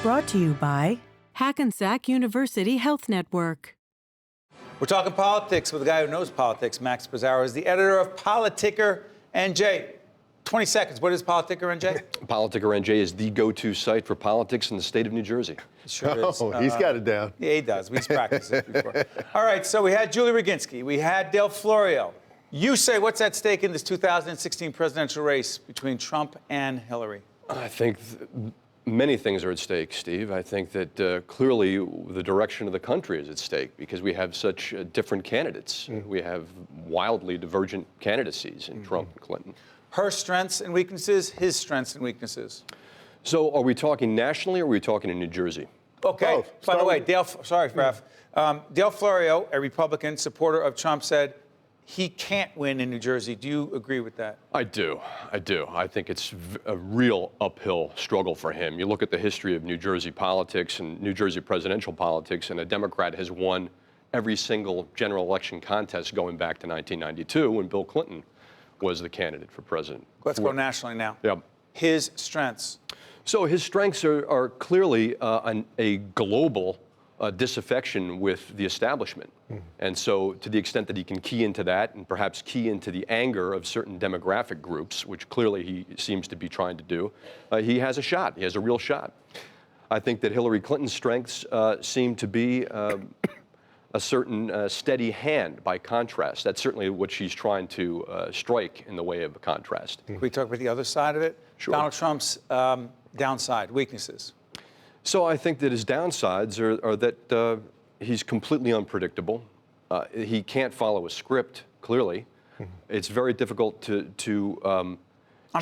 Brought to you by Hackensack University Health Network. We're talking politics with a guy who knows politics. Max Pizarro is the editor of PolitickerNJ. 20 seconds. What is PolitickerNJ? PolitickerNJ is the go-to site for politics in the state of New Jersey. Sure is. He's got it down. Yeah, he does. We've practiced it before. All right, so we had Julie Roginski. We had Del Florio. You say what's at stake in this 2016 presidential race between Trump and Hillary? I think many things are at stake, Steve. I think that clearly the direction of the country is at stake because we have such different candidates. We have wildly divergent candidacies in Trump and Clinton. Her strengths and weaknesses, his strengths and weaknesses. So are we talking nationally or are we talking in New Jersey? Okay. By the way, Del Florio, a Republican supporter of Trump, said he can't win in New Jersey. Do you agree with that? I do. I think it's a real uphill struggle for him. You look at the history of New Jersey politics and New Jersey presidential politics, and a Democrat has won every single general election contest going back to 1992 when Bill Clinton was the candidate for president. Let's go nationally now. Yep. His strengths. So his strengths are clearly a global disaffection with the establishment. And so to the extent that he can key into that and perhaps key into the anger of certain demographic groups, which clearly he seems to be trying to do, he has a shot. He has a real shot. I think that Hillary Clinton's strengths seem to be a certain steady hand by contrast. That's certainly what she's trying to strike in the way of a contrast. Can we talk about the other side of it? Sure. Donald Trump's downside, weaknesses. So I think that his downsides are that he's completely unpredictable. He can't follow a script, clearly. It's very difficult to I'm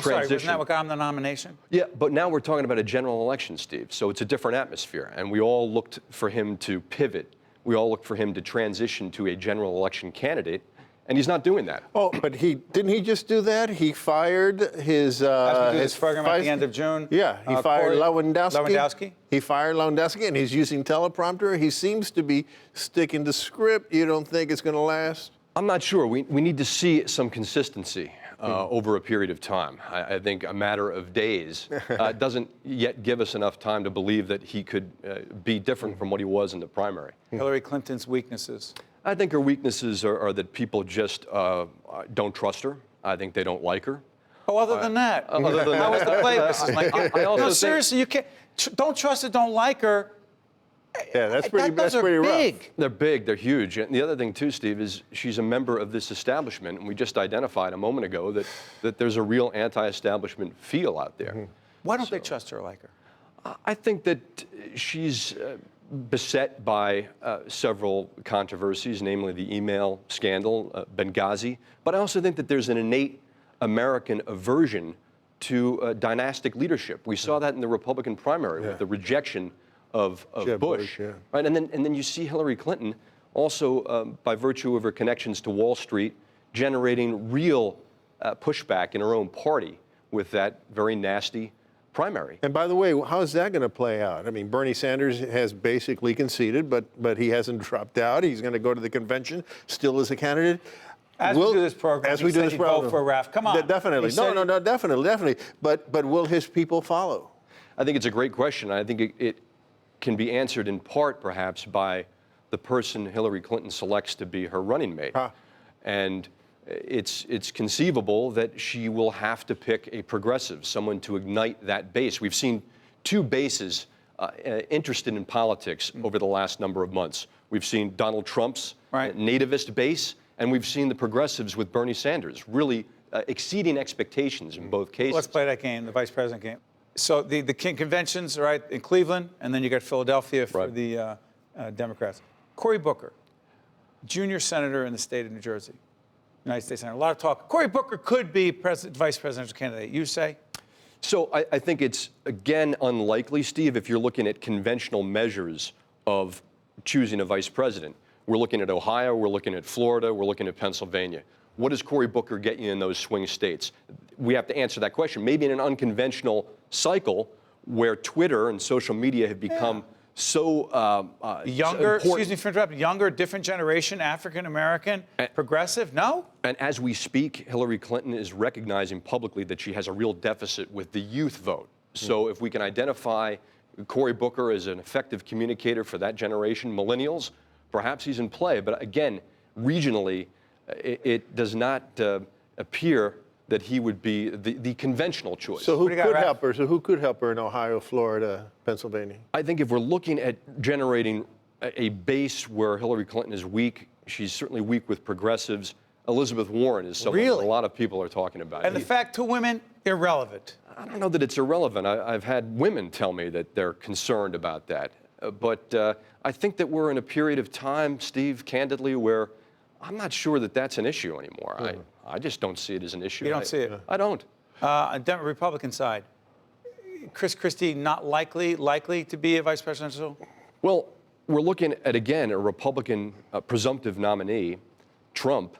sorry, wasn't that what got him the nomination? Yeah, but now we're talking about a general election, Steve. So it's a different atmosphere. And we all looked for him to pivot. We all looked for him to transition to a general election candidate. And he's not doing that. Oh, but didn't he just do that? He fired his his program at the end of June. Yeah, he fired Lewandowski. He fired Lewandowski, and he's using teleprompter. He seems to be sticking to script. You don't think it's going to last? I'm not sure. We need to see some consistency over a period of time. I think a matter of days doesn't yet give us enough time to believe that he could be different from what he was in the primary. Hillary Clinton's weaknesses. I think her weaknesses are that people just don't trust her. I think they don't like her. Oh, other than that. How was the play, Mrs. Lincoln? No, seriously, you can't. Don't trust her, don't like her. Yeah, that's pretty big. rough. They're big, they're huge. And the other thing, too, Steve, is she's a member of this establishment. And we just identified a moment ago that there's a real anti-establishment feel out there. Why don't they trust her or like her? I think that she's beset by several controversies, namely the email scandal, Benghazi. But I also think that there's an innate American aversion to dynastic leadership. We saw that in the Republican primary with the rejection of Bush. Right? And then you see Hillary Clinton also, by virtue of her connections to Wall Street, generating real pushback in her own party with that very nasty primary. And by the way, how is that going to play out? I mean, Bernie Sanders has basically conceded, but he hasn't dropped out. He's going to go to the convention still as a candidate. As we do this program, vote for Raf. Come on. Definitely. No, definitely. But will his people follow? I think it's a great question. I think it can be answered in part, perhaps, by the person Hillary Clinton selects to be her running mate. And it's conceivable that she will have to pick a progressive, someone to ignite that base. We've seen two bases interested in politics over the last number of months. We've seen Donald Trump's nativist base, and we've seen the progressives with Bernie Sanders really exceeding expectations in both cases. Let's play that game, the vice president game. So the conventions, right, in Cleveland, and then you got Philadelphia for the Democrats. Cory Booker, junior senator in the state of New Jersey, United States Senator. A lot of talk. Cory Booker could be vice presidential candidate. You say? So I think it's, again, unlikely, Steve, if you're looking at conventional measures of choosing a vice president. We're looking at Ohio, we're looking at Florida, we're looking at Pennsylvania. What does Cory Booker get you in those swing states? We have to answer that question. Maybe in an unconventional cycle where Twitter and social media have become so younger, excuse me for interrupting, younger, different generation, African-American, progressive, no? And as we speak, Hillary Clinton is recognizing publicly that she has a real deficit with the youth vote. So if we can identify Cory Booker is an effective communicator for that generation. Millennials, perhaps he's in play. But again, regionally, it does not appear that he would be the conventional choice. So who could help her? So who could help her in Ohio, Florida, Pennsylvania? I think if we're looking at generating a base where Hillary Clinton is weak, she's certainly weak with progressives. Elizabeth Warren is someone that a lot of people are talking about. And the fact to women, irrelevant. I don't know that it's irrelevant. I've had women tell me that they're concerned about that. But I think that we're in a period of time, Steve, candidly, where I'm not sure that that's an issue anymore. I just don't see it as an issue. You don't see it? I don't. On the Republican side, Chris Christie not likely to be a vice presidential? Well, we're looking at, again, a Republican presumptive nominee, Trump,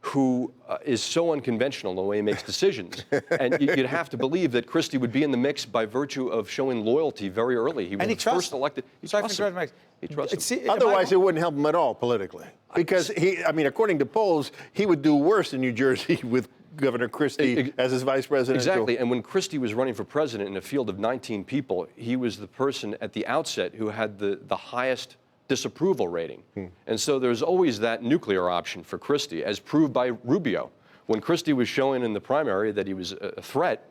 who is so unconventional in the way he makes decisions. And you'd have to believe that Christie would be in the mix by virtue of showing loyalty very early. He was first elected. He trusts him. Otherwise, it wouldn't help him at all politically. Because according to polls, he would do worse in New Jersey with Governor Christie as his vice president. Exactly. And when Christie was running for president in a field of 19 people, he was the person at the outset who had the highest disapproval rating. And so there's always that nuclear option for Christie, as proved by Rubio. When Christie was showing in the primary that he was a threat,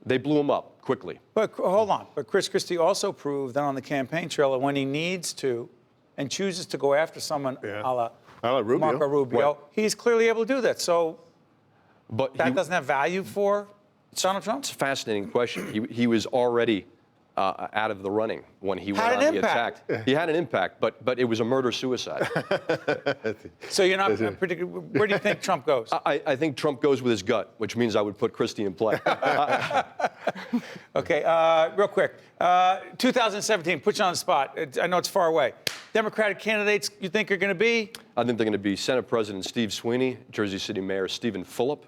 they blew him up quickly. But hold on. But Chris Christie also proved that on the campaign trail, when he needs to and chooses to go after someone a la Rubio. Marco Rubio, he's clearly able to do that. So that doesn't have value for Donald Trump? It's a fascinating question. He was already out of the running when he went on the attack. He had an impact, but it was a murder-suicide. So you're not predicting. Where do you think Trump goes? I think Trump goes with his gut, which means I would put Christie in play. Okay, real quick. 2017, put you on the spot. I know it's far away. Democratic candidates you think are going to be? I think they're going to be Senate President Steve Sweeney, Jersey City Mayor Stephen Fulop,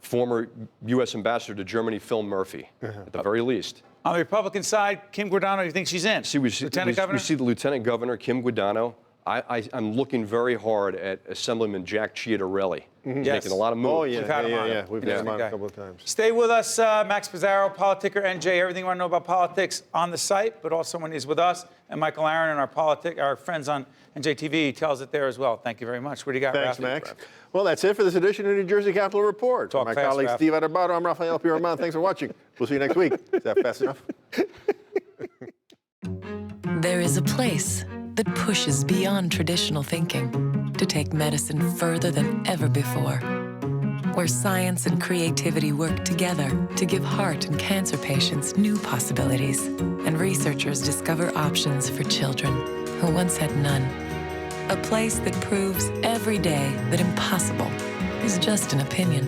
former U.S. Ambassador to Germany Phil Murphy, at the very least. On the Republican side, Kim Guadagno, you think she's in? Lieutenant Governor? We see the Lieutenant Governor, Kim Guadagno. I'm looking very hard at Assemblyman Jack Chiatarelli. He's making a lot of moves. Oh, yeah. We've had him on a couple of times. Stay with us, Max Pizarro, PolitickerNJ. Everything you want to know about politics on the site, but also when he's with us. And Michael Aaron and our friends on NJTV tells it there as well. Thank you very much. What do you got, Thanks, Rafi? Max. Well, that's it for this edition of New Jersey Capital Report. Talk my fast, colleague Rafi. Steve Adarbato, I'm Rafael P. Roman. Thanks for watching. We'll see you next week. Is that fast enough? There is a place that pushes beyond traditional thinking to take medicine further than ever before, where science and creativity work together to give heart and cancer patients new possibilities, and researchers discover options for children who once had none. A place that proves every day that impossible is just an opinion.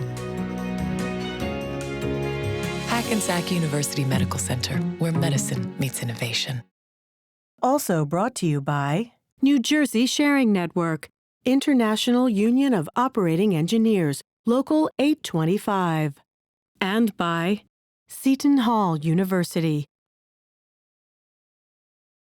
Hackensack University Medical Center, where medicine meets innovation. Also brought to you by New Jersey Sharing Network, International Union of Operating Engineers, Local 825. And by Seton Hall University,